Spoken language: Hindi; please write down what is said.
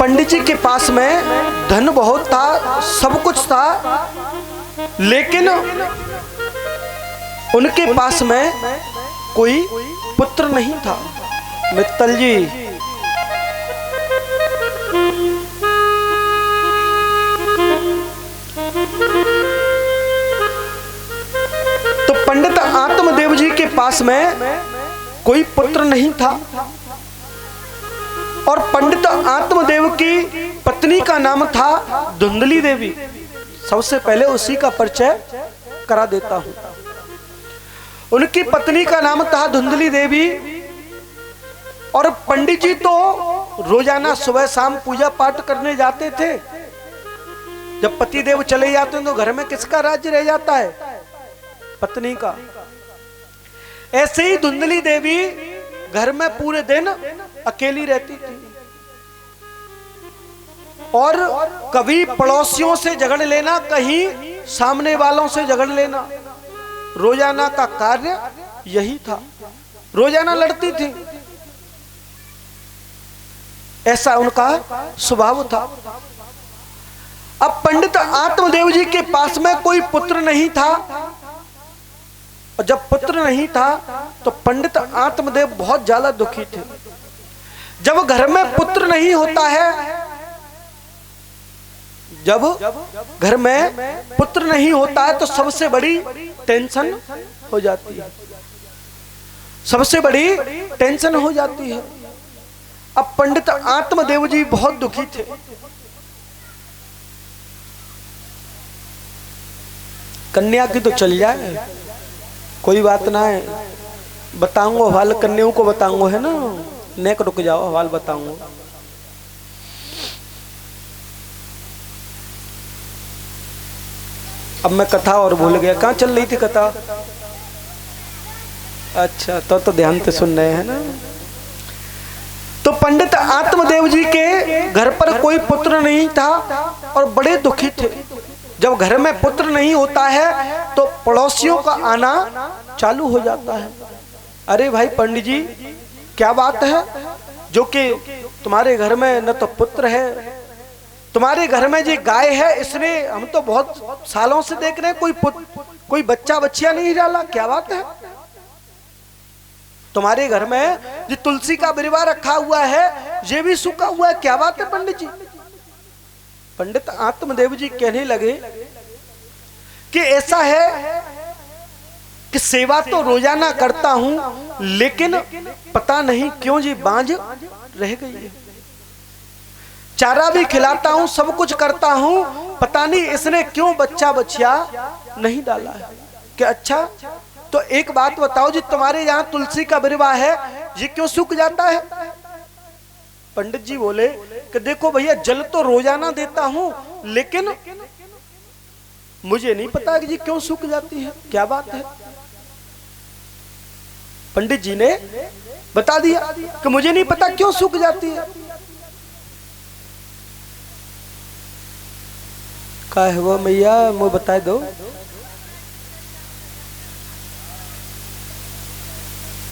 पंडित जी के पास में धन बहुत था, सब कुछ था, लेकिन उनके पास में कोई पुत्र नहीं था। मित्तल जी, तो पंडित आत्मदेव जी के पास में कोई पुत्र नहीं था और पंडित आत्मदेव की पत्नी का नाम था धुंधली देवी। सबसे पहले उसी का परिचय करा देता हूं। उनकी पत्नी का नाम था धुंधली देवी और पंडित जी तो रोजाना सुबह शाम पूजा पाठ करने जाते थे। जब पति देव चले जाते हैं तो घर में किसका राज्य रह जाता है? पत्नी का। ऐसे ही धुंधली देवी घर में पूरे दिन अकेली रहती थी और कभी पड़ोसियों से झगड़ लेना, कहीं सामने वालों से झगड़ लेना, रोजाना का कार्य यही था। रोजाना लड़ती थी, ऐसा उनका स्वभाव था। अब पंडित आत्मदेव जी के पास में कोई पुत्र नहीं था और जब पुत्र नहीं था तो पंडित आत्मदेव बहुत ज्यादा दुखी थे। जब घर में पुत्र नहीं होता है, जब घर में पुत्र नहीं होता है तो सबसे बड़ी टेंशन हो जाती है, सबसे बड़ी टेंशन हो जाती है। अब पंडित आत्मदेव जी बहुत दुखी थे। कन्या की तो चल जाए, कोई बात ना है, बताऊंगा हवाल, कन्याओं को बताऊंगा, है ना, नेक रुक जाओ, हवाल बताऊंगा। अब मैं कथा और भूल गया, कहाँ चल रही थी कथा? अच्छा, तो ध्यान से सुन रहे हैं ना। तो पंडित आत्मदेव जी के घर पर कोई पुत्र नहीं था और बड़े दुखी थे। जब घर में पुत्र नहीं होता है तो पड़ोसियों का आना चालू हो जाता है। अरे भाई पंडित जी, क्या बात है जो कि तुम्हारे घर में न तो पुत्र है, तुम्हारे घर में जो गाय है इसने, हम तो बहुत सालों से देख रहे हैं कोई बच्चा बच्चिया नहीं डाला, क्या बात है? तुम्हारे घर में जो तुलसी का बिरवा रखा हुआ है ये भी सूखा हुआ है, क्या बात है पंडित जी? पंडित आत्मदेव जी कहने लगे कि ऐसा है कि सेवा तो रोजाना करता हूं लेकिन पता नहीं क्यों जी बांझ रह गई है। चारा भी खिलाता हूं, सब कुछ करता हूं, पता नहीं इसने क्यों बच्चा बच्चिया नहीं डाला है। कि अच्छा, तो एक बात बताओ जी, तुम्हारे यहाँ तुलसी का बिरवा है, ये क्यों सूख जाता है? पंडित जी बोले कि देखो भैया, जल तो रोजाना देता हूं लेकिन मुझे नहीं पता कि जी क्यों सूख जाती है, क्या बात है? पंडित जी ने बता दिया कि मुझे नहीं पता क्यों सूख जाती है। का है वो मैया, मुझे बता दो।